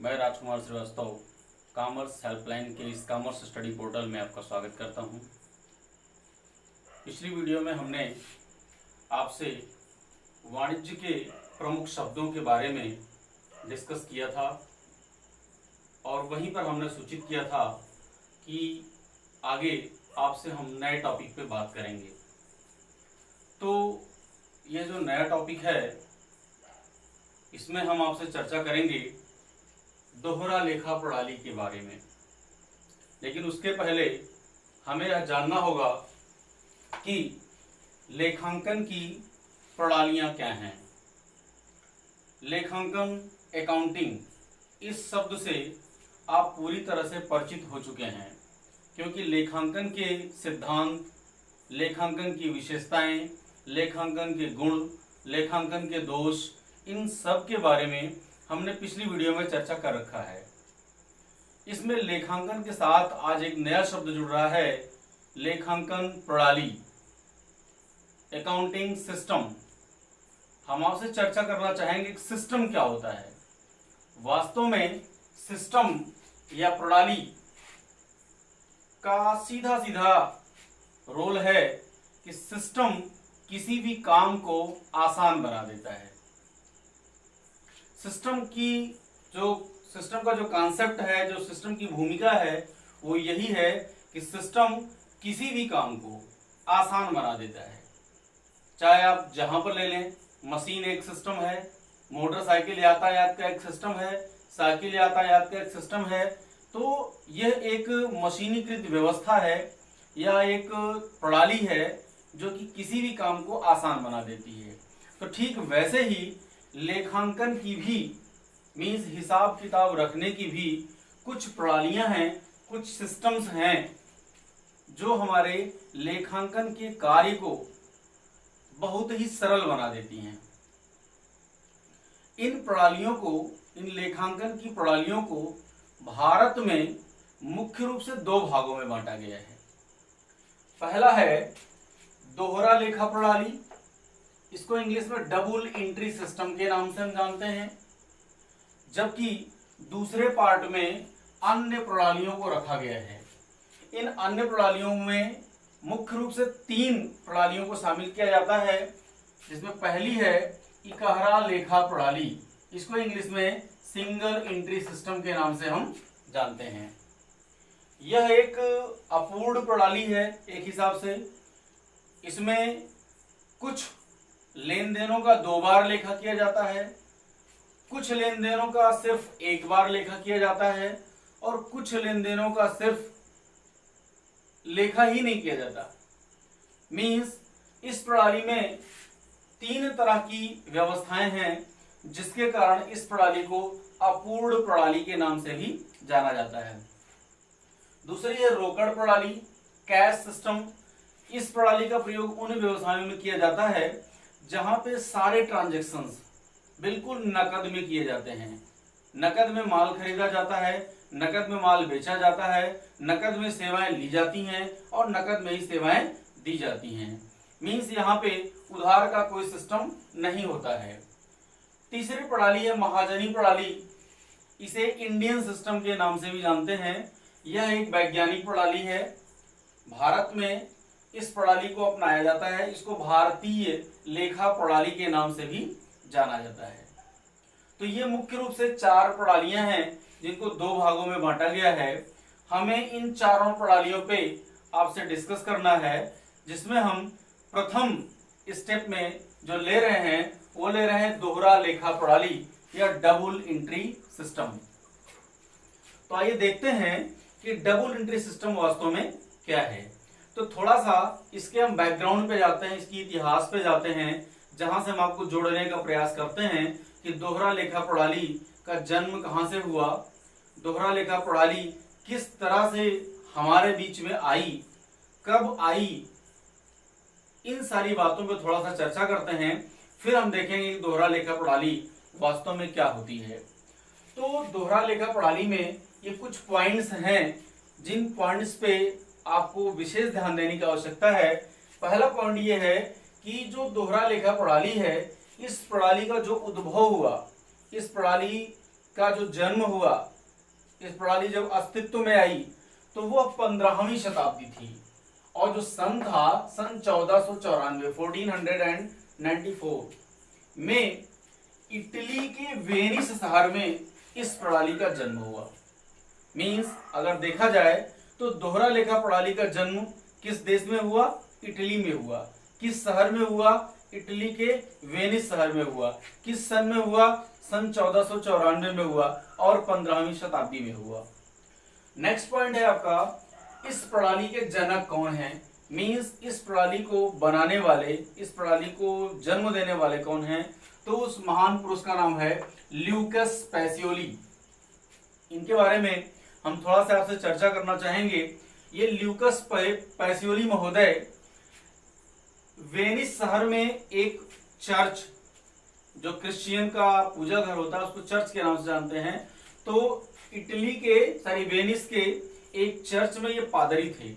मैं राजकुमार Srivastava commerce helpline के इस कॉमर्स स्टडी पोर्टल में आपका स्वागत करता हूं। पिछली वीडियो में हमने आपसे वाणिज्य के प्रमुख शब्दों के बारे में डिस्कस किया था और वहीं पर हमने सूचित किया था कि आगे आपसे हम नए टॉपिक पे बात करेंगे। तो यह जो नया टॉपिक है इसमें हम आपसे चर्चा करेंगे दोहरा लेखा प्रणाली के बारे में। लेकिन उसके पहले हमें यह जानना होगा कि लेखांकन की प्रणालियां क्या हैं। लेखांकन, अकाउंटिंग, इस शब्द से आप पूरी तरह से परिचित हो चुके हैं, क्योंकि लेखांकन के सिद्धांत, लेखांकन की विशेषताएं, लेखांकन के गुण, लेखांकन के दोष, इन सब के बारे में हमने पिछली वीडियो में चर्चा कर रखा है। इसमें लेखांकन के साथ आज एक नया शब्द जुड़ रहा है, लेखांकन प्रणाली, अकाउंटिंग सिस्टम। हम आपसे चर्चा करना चाहेंगे कि सिस्टम क्या होता है। वास्तव में सिस्टम या प्रणाली का सीधा सीधा रोल है कि सिस्टम किसी भी काम को आसान बना देता है। सिस्टम का जो कॉन्सेप्ट है, जो सिस्टम की भूमिका है, वो यही है कि सिस्टम किसी भी काम को आसान बना देता है। चाहे आप जहां पर ले लें, मशीन एक सिस्टम है, मोटरसाइकिल यातायात का एक सिस्टम है, साइकिल यातायात का एक सिस्टम है। तो यह एक मशीनीकृत व्यवस्था है या एक प्रणाली है जो कि किसी भी काम को आसान बना देती है। तो ठीक वैसे ही लेखांकन की भी, मीन्स हिसाब किताब रखने की भी कुछ प्रणालियां हैं, कुछ सिस्टम्स हैं जो हमारे लेखांकन के कार्य को बहुत ही सरल बना देती हैं। इन प्रणालियों को, इन लेखांकन की प्रणालियों को भारत में मुख्य रूप से दो भागों में बांटा गया है। पहला है दोहरा लेखा प्रणाली, इसको इंग्लिश में डबल एंट्री सिस्टम के नाम से हम जानते हैं। जबकि दूसरे पार्ट में अन्य प्रणालियों को रखा गया है। इन अन्य प्रणालियों में मुख्य रूप से 3 प्रणालियों को शामिल किया जाता है, जिसमें पहली है इकहरा लेखा प्रणाली, इसको इंग्लिश में सिंगल एंट्री सिस्टम के नाम से हम जानते हैं। यह एक अपूर्ण प्रणाली है एक हिसाब से। इसमें कुछ लेन देनों का 2 बार लेखा किया जाता है, कुछ लेन देनों का सिर्फ 1 बार लेखा किया जाता है और कुछ लेन देनों का सिर्फ लेखा ही नहीं किया जाता। मीन्स इस प्रणाली में 3 तरह की व्यवस्थाएं हैं, जिसके कारण इस प्रणाली को अपूर्ण प्रणाली के नाम से भी जाना जाता है। दूसरी है रोकड़ प्रणाली, कैश सिस्टम। इस प्रणाली का प्रयोग उन व्यवसायों में किया जाता है जहां पे सारे ट्रांजैक्शंस बिल्कुल नकद में किए जाते हैं। नकद में माल खरीदा जाता है, नकद में माल बेचा जाता है, नकद में सेवाएं ली जाती हैं और नकद में ही सेवाएं दी जाती हैं। मीन्स यहाँ पे उधार का कोई सिस्टम नहीं होता है। तीसरी प्रणाली है महाजनी प्रणाली, इसे इंडियन सिस्टम के नाम से भी जानते हैं। यह एक वैज्ञानिक प्रणाली है। भारत में इस प्रणाली को अपनाया जाता है। इसको भारतीय लेखा प्रणाली के नाम से भी जाना जाता है। तो ये मुख्य रूप से 4 प्रणालियां हैं जिनको 2 भागों में बांटा गया है। हमें इन चारों प्रणालियों पे आपसे डिस्कस करना है, जिसमें हम प्रथम स्टेप में जो ले रहे हैं वो ले रहे हैं दोहरा लेखा प्रणाली या डबल एंट्री सिस्टम। तो आइए देखते हैं कि डबल एंट्री सिस्टम वास्तव में क्या है। तो थोड़ा सा इसके हम बैकग्राउंड पे जाते हैं, इसकी इतिहास पे जाते हैं, जहां से हम आपको जोड़ने का प्रयास करते हैं कि दोहरा लेखा प्रणाली का जन्म कहां से हुआ, दोहरा लेखा प्रणाली किस तरह से हमारे बीच में आई, कब आई, इन सारी बातों पे थोड़ा सा चर्चा करते हैं। फिर हम देखेंगे कि दोहरा लेखा प्रणाली वास्तव में क्या होती है। तो दोहरा लेखा प्रणाली में ये कुछ पॉइंट्स हैं जिन पॉइंट्स पे आपको विशेष ध्यान देने की आवश्यकता है। पहला पॉइंट ये है कि जो दोहरा लेखा प्रणाली है, इस प्रणाली का जो उद्भव हुआ, इस प्रणाली का जो जन्म हुआ, इस प्रणाली जब अस्तित्व में आई तो वो 15वीं शताब्दी थी, और जो सन था सन 1494 1494 में इटली के वेनिस शहर में इस प्रणाली का जन्म हुआ। मींस अगर देखा जाए तो दोहरा लेखा प्रणाली का जन्म किस देश में हुआ? इटली में हुआ। किस शहर में हुआ? इटली के वेनिस शहर में हुआ। किस सन में हुआ? सन 1494 में हुआ और 15वीं शताब्दी में हुआ। नेक्स्ट पॉइंट है आपका, इस प्रणाली के जनक कौन हैं? मींस इस प्रणाली को बनाने वाले, इस प्रणाली को जन्म देने वाले कौन हैं? तो उस महान पुरुष का नाम है ल्यूकस पैसियोली। इनके बारे में हम थोड़ा सा आपसे चर्चा करना चाहेंगे। ये ल्यूकस पैसियोली महोदय वेनिस शहर में एक चर्च, जो क्रिश्चियन का पूजा घर होता है उसको चर्च के नाम से जानते हैं, तो इटली के वेनिस के एक चर्च में ये पादरी थे।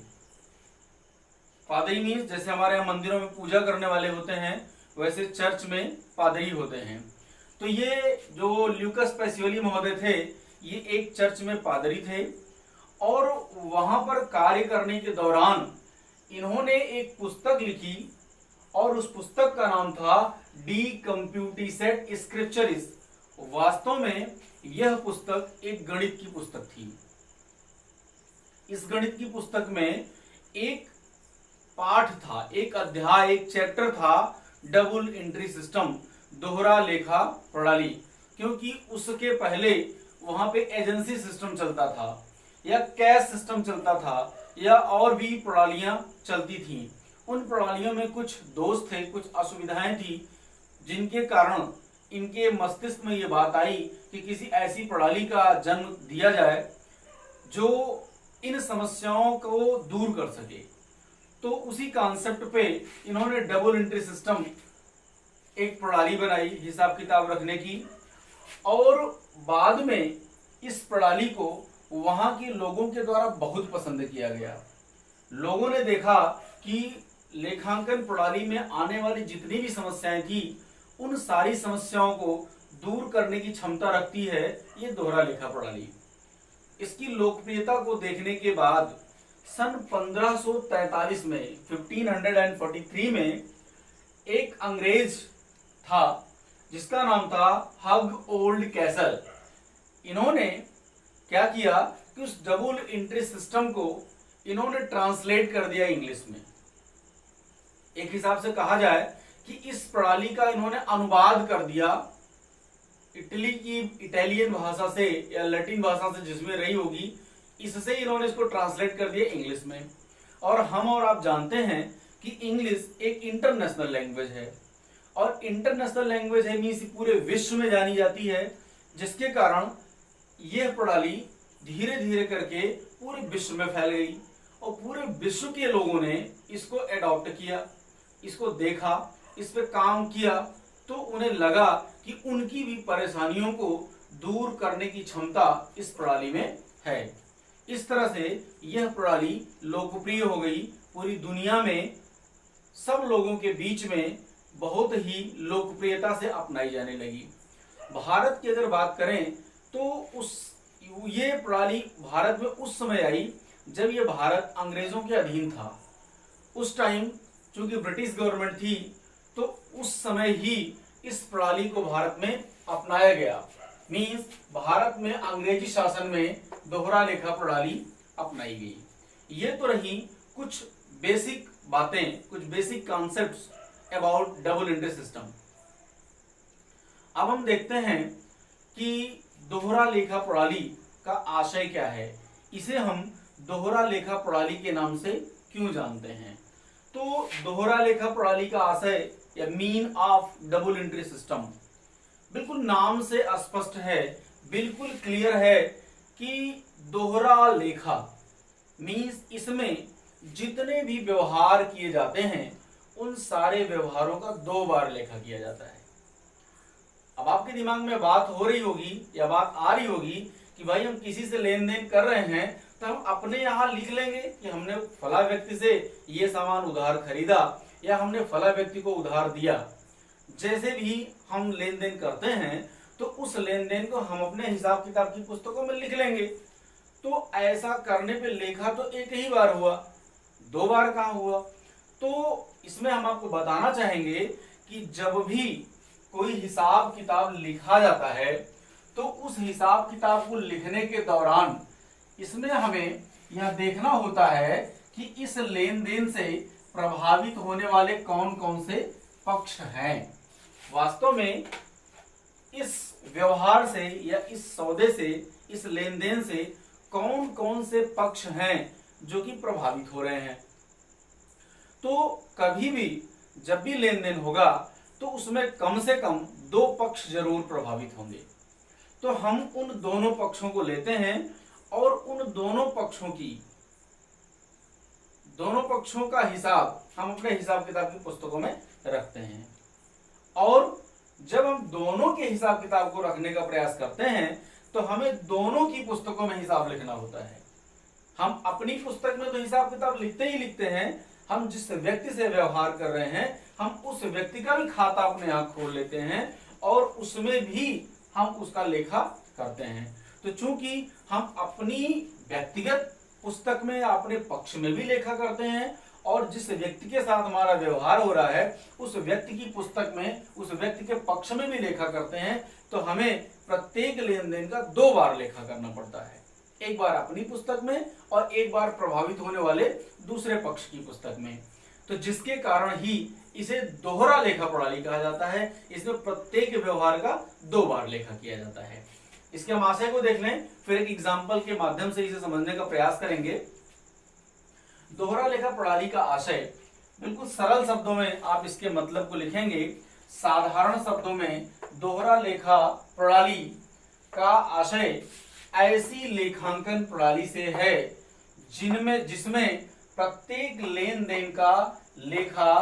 पादरी मीन्स जैसे हमारे यहाँ मंदिरों में पूजा करने वाले होते हैं, वैसे चर्च में पादरी होते हैं। तो ये जो ल्यूकस पैसियोली महोदय थे, ये एक चर्च में पादरी थे, और वहां पर कार्य करने के दौरान इन्होंने एक पुस्तक लिखी, और उस पुस्तक का नाम था डी कंप्यूटिसेट स्क्रिप्चरिस। वास्तव में यह पुस्तक एक गणित की पुस्तक थी। इस गणित की पुस्तक में एक पाठ था, एक अध्याय, एक चैप्टर था, डबल एंट्री सिस्टम, दोहरा लेखा प्रणाली। क्योंकि उसके पहले वहां पे एजेंसी सिस्टम चलता था, या कैश सिस्टम चलता था, या और भी प्रणालियां चलती थीं। उन प्रणालियों में कुछ दोष थे, कुछ असुविधाएं थी, जिनके कारण इनके मस्तिष्क में ये बात आई कि किसी ऐसी प्रणाली का जन्म दिया जाए जो इन समस्याओं को दूर कर सके। तो उसी कॉन्सेप्ट पे इन्होंने डबल एंट्री सिस्टम, एक प्रणाली बनाई हिसाब किताब रखने की, और बाद में इस प्रणाली को वहां के लोगों के द्वारा बहुत पसंद किया गया। लोगों ने देखा कि लेखांकन प्रणाली में आने वाली जितनी भी समस्याएं थी, उन सारी समस्याओं को दूर करने की क्षमता रखती है ये दोहरा लेखा प्रणाली। इसकी लोकप्रियता को देखने के बाद सन 1543 में 1543 में एक अंग्रेज था जिसका नाम था हग ओल्ड कैसल। इन्होंने क्या किया कि उस डबल एंट्री सिस्टम को इन्होंने ट्रांसलेट कर दिया इंग्लिश में। एक हिसाब से कहा जाए कि इस प्रणाली का इन्होंने अनुवाद कर दिया इटली की इटालियन भाषा से या लैटिन भाषा से जिसमें रही होगी, इससे इन्होंने इसको ट्रांसलेट कर दिया इंग्लिश में। और हम और आप जानते हैं कि इंग्लिश एक इंटरनेशनल लैंग्वेज है, और इंटरनेशनल लैंग्वेज है मीन्स पूरे विश्व में जानी जाती है, जिसके कारण यह प्रणाली धीरे धीरे करके पूरे विश्व में फैल गई, और पूरे विश्व के लोगों ने इसको अडॉप्ट किया, इसको देखा, इस पे काम किया, तो उन्हें लगा कि उनकी भी परेशानियों को दूर करने की क्षमता इस प्रणाली में है। इस तरह से यह प्रणाली लोकप्रिय हो गई, पूरी दुनिया में सब लोगों के बीच में बहुत ही लोकप्रियता से अपनाई जाने लगी। भारत की अगर बात करें तो ये प्रणाली भारत में उस समय आई जब ये भारत अंग्रेजों के अधीन था। उस टाइम चूंकि ब्रिटिश गवर्नमेंट थी, तो उस समय ही इस प्रणाली को भारत में अपनाया गया। मींस भारत में अंग्रेजी शासन में दोहरा लेखा प्रणाली अपनाई गई। ये तो रही कुछ बेसिक बातें, कुछ basic concepts about double entry system. अब हम देखते हैं कि दोहरा लेखा प्रणाली का आशय क्या है, इसे हम दोहरा लेखा प्रणाली के नाम से क्यों जानते हैं। तो दोहरा लेखा प्रणाली का आशय या mean of double entry system बिल्कुल नाम से स्पष्ट है, बिल्कुल क्लियर है कि दोहरा लेखा मीन्स इसमें जितने भी व्यवहार किए जाते हैं उन सारे व्यवहारों का 2 बार लेखा किया जाता है। अब आपके दिमाग में बात हो रही होगी या बात आ रही होगी कि भाई हम किसी से लेन देन कर रहे हैं तो हम अपने यहाँ लिख लेंगे कि हमने फला व्यक्ति से ये सामान उधार खरीदा या हमने फला व्यक्ति को उधार दिया। जैसे भी हम लेन देन करते हैं तो उस लेन देन को हम अपने हिसाब किताब की पुस्तकों में लिख लेंगे। तो ऐसा करने पे लेखा तो एक ही बार हुआ, 2 बार कहाँ हुआ। तो इसमें हम आपको बताना चाहेंगे कि जब भी कोई हिसाब किताब लिखा जाता है तो उस हिसाब किताब को लिखने के दौरान इसमें हमें यह देखना होता है कि इस लेन देन से प्रभावित होने वाले कौन कौन से पक्ष हैं। वास्तव में इस व्यवहार से या इस सौदे से, इस लेन देन से कौन कौन से पक्ष हैं जो कि प्रभावित हो रहे हैं। तो कभी भी जब भी लेन देन होगा तो उसमें कम से कम 2 पक्ष जरूर प्रभावित होंगे। तो हम उन दोनों पक्षों को लेते हैं और उन दोनों पक्षों का हिसाब हम अपने हिसाब किताब की पुस्तकों में रखते हैं। और जब हम दोनों के हिसाब किताब को रखने का प्रयास करते हैं तो हमें दोनों की पुस्तकों में हिसाब लिखना होता है। हम अपनी पुस्तक में तो हिसाब किताब लिखते ही लिखते हैं, हम जिस व्यक्ति से व्यवहार कर रहे हैं हम उस व्यक्ति का भी खाता अपने यहाँ खोल लेते हैं और उसमें भी हम उसका लेखा करते हैं। तो चूंकि हम अपनी व्यक्तिगत पुस्तक में अपने पक्ष में भी लेखा करते हैं और जिस व्यक्ति के साथ हमारा व्यवहार हो रहा है उस व्यक्ति की पुस्तक में, उस व्यक्ति के पक्ष में भी लेखा करते हैं, तो हमें प्रत्येक लेन देन का 2 बार लेखा करना पड़ता है। एक बार अपनी पुस्तक में और एक बार प्रभावित होने वाले दूसरे पक्ष की पुस्तक में। तो जिसके कारण ही इसे दोहरा लेखा प्रणाली कहा जाता है। इसमें प्रत्येक व्यवहार का 2 बार लेखा किया जाता है। इसके हम आशय को देख लें, फिर एक एग्जाम्पल के माध्यम से इसे समझने का प्रयास करेंगे। दोहरा लेखा प्रणाली का आशय, बिल्कुल सरल शब्दों में आप इसके मतलब को लिखेंगे। साधारण शब्दों में दोहरा लेखा प्रणाली का आशय ऐसी लेखांकन प्रणाली से है जिसमें प्रत्येक लेन देन का लेखा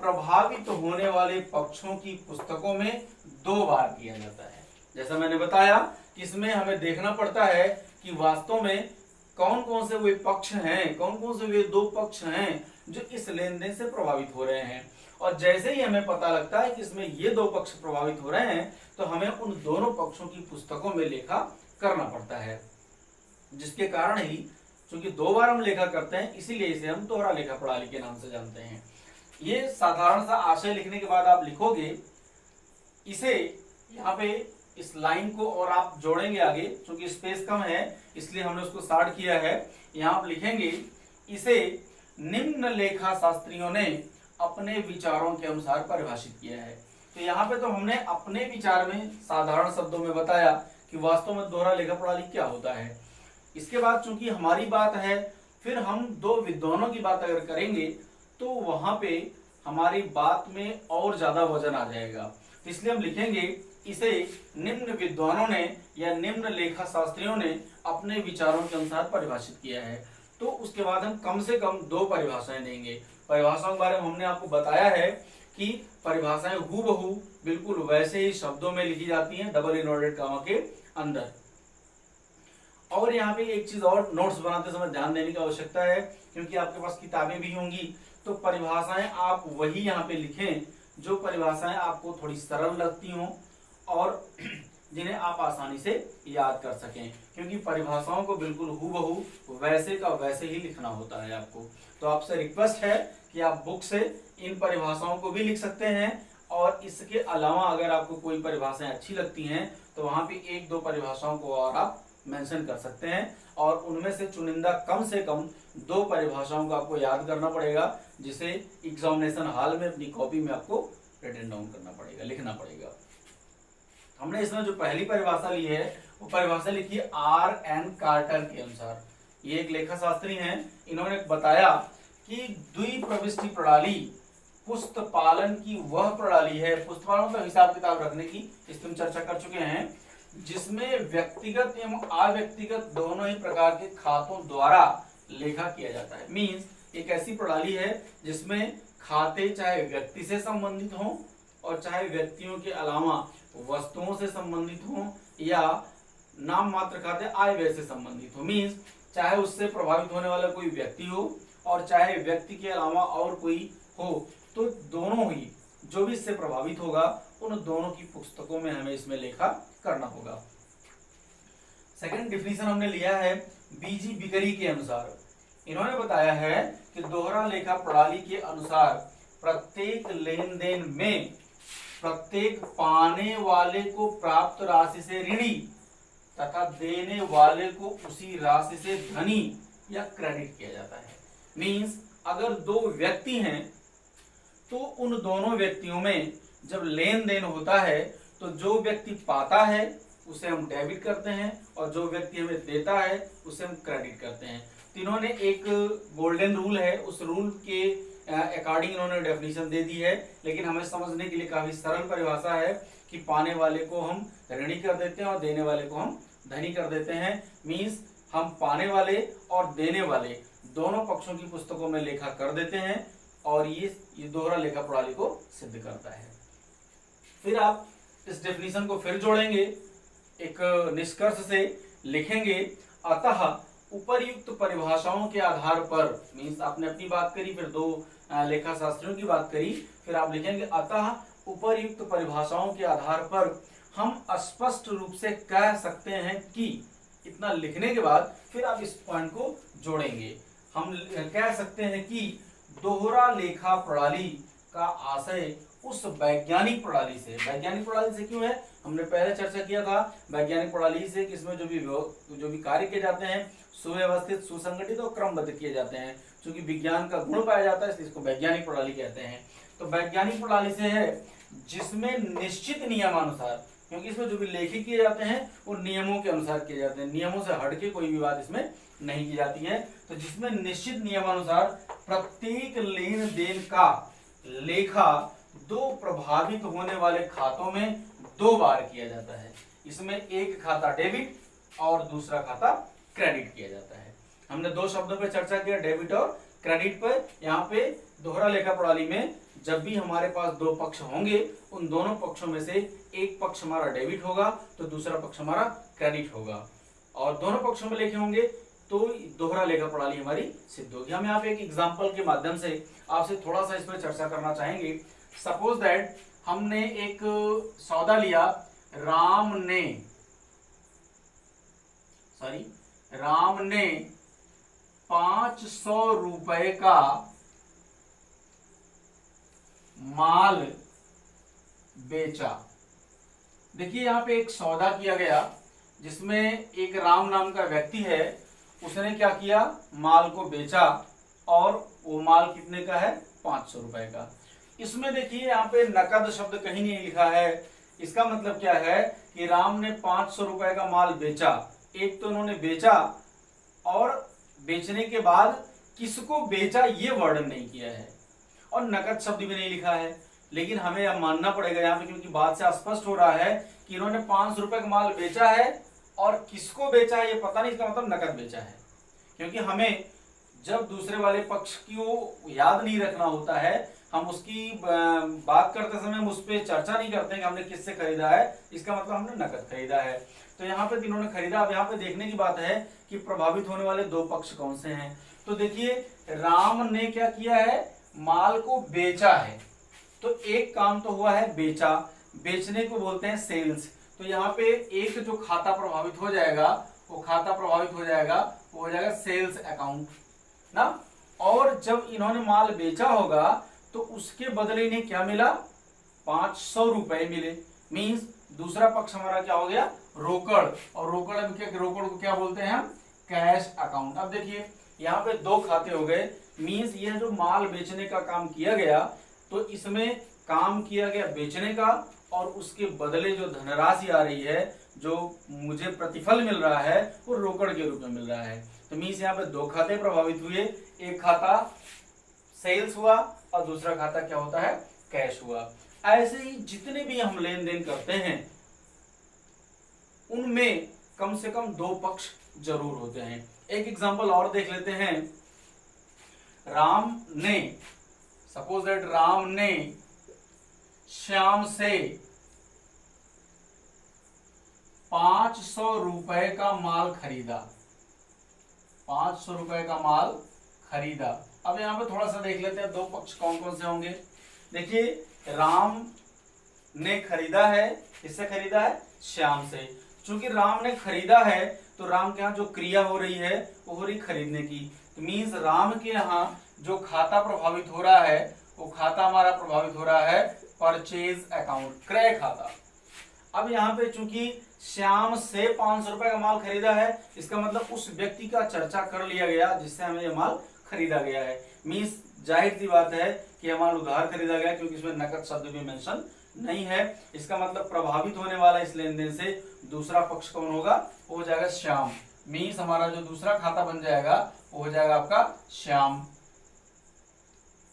प्रभावित होने वाले पक्षों की पुस्तकों में 2 बार किया जाता है। जैसा मैंने बताया कि इसमें हमें देखना पड़ता है कि वास्तव में कौन कौन से वे पक्ष हैं, कौन कौन से वे 2 पक्ष हैं जो इस लेन देन से प्रभावित हो रहे हैं। और जैसे ही हमें पता लगता है कि इसमें ये 2 पक्ष प्रभावित हो रहे हैं तो हमें उन दोनों पक्षों की पुस्तकों में लेखा करना पड़ता है। जिसके कारण ही क्योंकि 2 बार हम लेखा करते हैं इसीलिए इसे हम दोहरा लेखा प्रणाली के नाम से जानते हैं। ये साधारण सा आशय लिखने के बाद आप लिखोगे इसे, यहाँ पे इस लाइन को और आप जोड़ेंगे आगे, क्योंकि स्पेस कम है इसलिए हमने उसको शार्ट किया है। यहाँ आप लिखेंगे इसे निम्न लेखा शास्त्रियों ने अपने विचारों के अनुसार परिभाषित किया है। तो यहाँ पे तो हमने अपने विचार में साधारण शब्दों में बताया कि वास्तव में दोहरा लेखा प्रणाली क्या होता है। इसके बाद चूंकि हमारी बात है, फिर हम 2 विद्वानों की बात अगर करेंगे तो वहां पे हमारी बात में और ज्यादा वजन आ जाएगा। इसलिए हम लिखेंगे इसे निम्न विद्वानों ने या निम्न लेखा शास्त्रियों ने अपने विचारों के अनुसार परिभाषित किया है। तो उसके बाद हम कम से कम 2 परिभाषाएं देंगे। परिभाषाओं के बारे में हमने आपको बताया है कि परिभाषाएं हूबहू बिल्कुल वैसे ही शब्दों में लिखी जाती हैं, डबल इनवर्टेड कॉमा के अंदर। और यहाँ पे एक चीज और नोट्स बनाते समय ध्यान देने की आवश्यकता है, क्योंकि आपके पास किताबें भी होंगी तो परिभाषाएं आप वही यहाँ पे लिखें जो परिभाषाएं आपको थोड़ी सरल लगती हों और जिन्हें आप आसानी से याद कर सकें, क्योंकि परिभाषाओं को बिल्कुल हूबहू वैसे का वैसे ही लिखना होता है आपको। तो आपसे रिक्वेस्ट है कि आप बुक से इन परिभाषाओं को भी लिख सकते हैं और इसके अलावा अगर आपको कोई परिभाषाएं अच्छी लगती हैं तो वहां पे 1-2 परिभाषाओं को और आप मेंशन कर सकते हैं और उनमें से चुनिंदा कम से कम 2 परिभाषाओं को आपको याद करना पड़ेगा, जिसे एग्जामिनेशन हॉल में अपनी कॉपी में आपको रिटन डाउन करना पड़ेगा, लिखना पड़ेगा। हमने इसमें जो पहली परिभाषा ली है वो परिभाषा लिखी है R.N. कार्टर के अनुसार। ये एक लेखा शास्त्री हैं, इन्होंने बताया कि द्विप्रविष्टि प्रणाली पुस्तपालन की वह प्रणाली है, पुस्तपालन का हिसाब किताब रखने की इस पर चर्चा कर चुके हैं, जिसमें व्यक्तिगत एवं अव्यक्तिगत दोनों ही प्रकार के खातों द्वारा लेखा किया जाता है। मीन्स एक ऐसी प्रणाली है जिसमें खाते चाहे व्यक्ति से संबंधित हों और चाहे व्यक्तियों के अलावा वस्तुओं से संबंधित हों या नाम मात्र खाते आय व्यय से संबंधित हो। मीन्स चाहे उससे प्रभावित होने वाला कोई व्यक्ति हो और चाहे व्यक्ति के अलावा और कोई हो, तो दोनों ही जो भी इससे प्रभावित होगा उन दोनों की पुस्तकों में हमें इसमें लेखा करना होगा। सेकंड डिफिनीशन हमने लिया है बीजी बिकरी के अनुसार। इन्होंने बताया है कि दोहरा लेखा प्रणाली के अनुसार प्रत्येक लेन देन में प्रत्येक पाने वाले को प्राप्त राशि से ऋणी तथा देने वाले को उसी राशि से धनी या क्रेडिट किया जाता है। मींस अगर दो व्यक्ति हैं तो उन दोनों व्यक्तियों में जब लेन देन होता है तो जो व्यक्ति पाता है उसे हम डेबिट करते हैं और जो व्यक्ति हमें देता है उसे हम क्रेडिट करते हैं। तो इन्होंने एक गोल्डन रूल है, उस रूल के अकॉर्डिंग इन्होंने डेफिनेशन दे दी है, लेकिन हमें समझने के लिए काफी सरल परिभाषा है कि पाने वाले को हम ऋणी कर देते हैं और देने वाले को हम धनी कर देते हैं। मींस हम पाने वाले और देने वाले दोनों पक्षों की पुस्तकों में लेखा कर देते हैं और ये दोहरा लेखा प्रणाली को सिद्ध करता है। फिर आप इस डेफिनेशन को फिर जोड़ेंगे, एक निष्कर्ष से लिखेंगे, अतः उपर्युक्त परिभाषाओं के आधार पर, मीन्स आपने अपनी बात करी, फिर दो लेखा शास्त्रियों की बात करी, फिर आप लिखेंगे अतः उपर्युक्त परिभाषाओं के आधार पर हम स्पष्ट रूप से कह सकते हैं कि, इतना लिखने के बाद फिर आप इस पॉइंट को जोड़ेंगे, हम कह सकते हैं कि दोहरा लेखा प्रणाली का आशय उस वैज्ञानिक प्रणाली से, वैज्ञानिक प्रणाली से क्यों है, हमने पहले चर्चा किया था, वैज्ञानिक प्रणाली से किसमें जो भी कार्य किए जाते हैं सुव्यवस्थित, सुसंगठित और क्रमबद्ध किए जाते हैं। क्योंकि विज्ञान का गुण पाया जाता है इसलिए इसको वैज्ञानिक प्रणाली कहते हैं। तो वैज्ञानिक प्रणाली से है जिसमें निश्चित नियमानुसार, क्योंकि इसमें जो भी लेखे किए जाते हैं वो नियमों के अनुसार किए जाते हैं, नियमों से हटके कोई भी बात इसमें नहीं की जाती है। तो जिसमें निश्चित नियमानुसार प्रत्येक लेन देन का लेखा दो प्रभावित होने वाले खातों में 2 बार किया जाता है। इसमें एक खाता डेबिट और दूसरा खाता क्रेडिट किया जाता है। हमने 2 शब्दों पर चर्चा किया, डेबिट और क्रेडिट पर। यहाँ पे दोहरा लेखा प्रणाली में जब भी हमारे पास 2 पक्ष होंगे, उन दोनों पक्षों में से एक पक्ष हमारा डेबिट होगा तो दूसरा पक्ष हमारा क्रेडिट होगा, और दोनों पक्षों में लेखे होंगे तो दोहरा लेखा प्रणाली हमारी सिद्ध होगी। हम यहाँ पे एक एग्जाम्पल के माध्यम से आपसे थोड़ा सा इस पर चर्चा करना चाहेंगे। सपोज दैट हमने एक सौदा लिया, राम ने 500 रुपए का माल बेचा। देखिए यहाँ पे एक सौदा किया गया जिसमें एक राम नाम का व्यक्ति है, उसने क्या किया, माल को बेचा और वो माल कितने का है, 500 रुपए का। इसमें देखिए यहाँ पे नकद शब्द कहीं नहीं लिखा है। इसका मतलब क्या है कि राम ने 500 रुपए का माल बेचा। एक तो उन्होंने बेचा और बेचने के बाद किसको बेचा ये वर्णन नहीं किया है और नकद शब्द भी नहीं लिखा है। लेकिन हमें अब मानना पड़ेगा यहाँ पे, क्योंकि बात से स्पष्ट हो रहा है कि इन्होंने 500 रुपए का माल बेचा है और किसको बेचा है ये पता नहीं, इसका मतलब नकद बेचा है। क्योंकि हमें जब दूसरे वाले पक्ष को याद नहीं रखना होता है, हम उसकी बात करते समय हम उस पर चर्चा नहीं करते हैं कि हमने किससे खरीदा है, इसका मतलब हमने नकद खरीदा है। तो यहाँ पे इन्होंने खरीदा। अब यहाँ पे देखने की बात है कि प्रभावित होने वाले 2 पक्ष कौन से हैं। तो देखिए राम ने क्या किया है, माल को बेचा है। तो एक काम तो हुआ है बेचा, बेचने को बोलते हैं सेल्स। तो यहाँ पे एक जो खाता प्रभावित हो जाएगा वो खाता प्रभावित हो जाएगा, वो हो जाएगा सेल्स अकाउंट ना। और जब इन्होंने माल बेचा होगा तो उसके बदले इन्हें क्या मिला, 500 रुपए मिले। मींस दूसरा पक्ष हमारा क्या हो गया, रोकड़। और रोकड़ को क्या बोलते हैं हम, कैश अकाउंट। अब देखिए यहाँ पे 2 खाते हो गए। मींस ये जो माल बेचने का काम किया गया तो इसमें काम किया गया बेचने का और उसके बदले जो धनराशि आ रही है, जो मुझे प्रतिफल मिल रहा है, वो रोकड़ के रूप में मिल रहा है। तो मींस यहाँ पे 2 खाते प्रभावित हुए, एक खाता सेल्स हुआ और दूसरा खाता क्या होता है, कैश हुआ। ऐसे ही जितने भी हम लेन देन करते हैं उनमें कम से कम 2 पक्ष जरूर होते हैं। एक एग्जांपल और देख लेते हैं। राम ने, सपोज दैट राम ने श्याम से 500 रुपए का माल खरीदा, 500 रुपए का माल खरीदा। अब यहाँ पे थोड़ा सा देख लेते हैं 2 पक्ष कौन कौन से होंगे। देखिए राम ने खरीदा है, किससे खरीदा है? श्याम से। चूंकि राम ने खरीदा है तो राम के यहाँ जो क्रिया हो रही है वो हो रही खरीदने की, तो मीन्स राम के यहाँ जो खाता प्रभावित हो रहा है वो खाता हमारा प्रभावित हो रहा है परचेज अकाउंट, क्रय खाता। अब यहाँ पे चूंकि श्याम से 500 रुपए का माल खरीदा है, इसका मतलब उस व्यक्ति का चर्चा कर लिया गया जिससे हमें यह माल खरीदा गया है। मीन्स जाहिर सी बात है कि यह माल उधार खरीदा गया, क्योंकि इसमें नकद शब्द भी मेंशन नहीं है। इसका मतलब प्रभावित होने वाला इस लेन देन से दूसरा पक्ष कौन होगा? वो हो जाएगा श्याम। मीन्स हमारा जो दूसरा खाता बन जाएगा वो हो जाएगा आपका श्याम।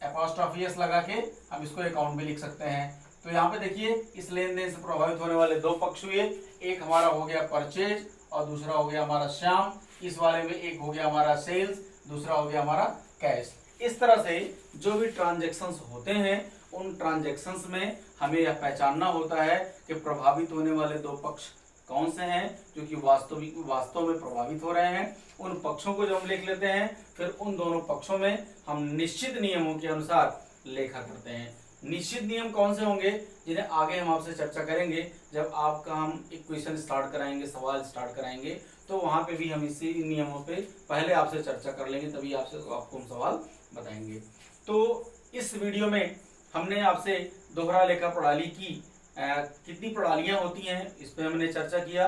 एपॉस्ट्रोफी एस लगा के हम इसको अकाउंट में लिख सकते हैं। तो यहाँ पे देखिए इस लेन देन से प्रभावित होने वाले दो पक्ष हुए, एक हमारा हो गया परचेज और दूसरा हो गया हमारा श्याम। इस वाले में एक हो गया हमारा सेल्स, दूसरा हो गया हमारा कैश। इस तरह से जो भी ट्रांजैक्शंस होते हैं उन ट्रांजैक्शंस में हमें यह पहचानना होता है कि प्रभावित होने वाले दो पक्ष कौन से हैं जो कि वास्तव में प्रभावित हो रहे हैं। उन पक्षों को जब हम लिख लेते हैं फिर उन दोनों पक्षों में हम निश्चित नियमों के अनुसार लेखा करते हैं। निश्चित नियम कौन से होंगे जिन्हें आगे हम आपसे चर्चा करेंगे जब आपका हम एक क्वेश्चन स्टार्ट कराएंगे, सवाल स्टार्ट कराएंगे, तो वहां पे भी हम इसी नियमों पे पहले आपसे चर्चा कर लेंगे, तभी आपको हम सवाल बताएंगे। तो इस वीडियो में हमने आपसे दोहरा लेखा प्रणाली की कितनी प्रणालियां होती हैं इस पे हमने चर्चा किया।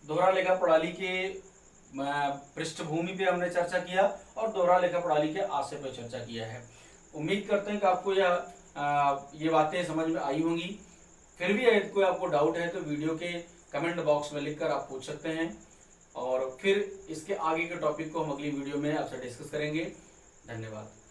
दोहरा लेखा प्रणाली के पृष्ठभूमि पे हमने चर्चा किया और दोहरा लेखा प्रणाली के आशय पर चर्चा किया है। उम्मीद करते हैं कि आपको ये बातें समझ में आई होंगी। फिर भी यदि कोई आपको डाउट है तो वीडियो के कमेंट बॉक्स में लिखकर आप पूछ सकते हैं और फिर इसके आगे के टॉपिक को हम अगली वीडियो में आपसे डिस्कस करेंगे। धन्यवाद।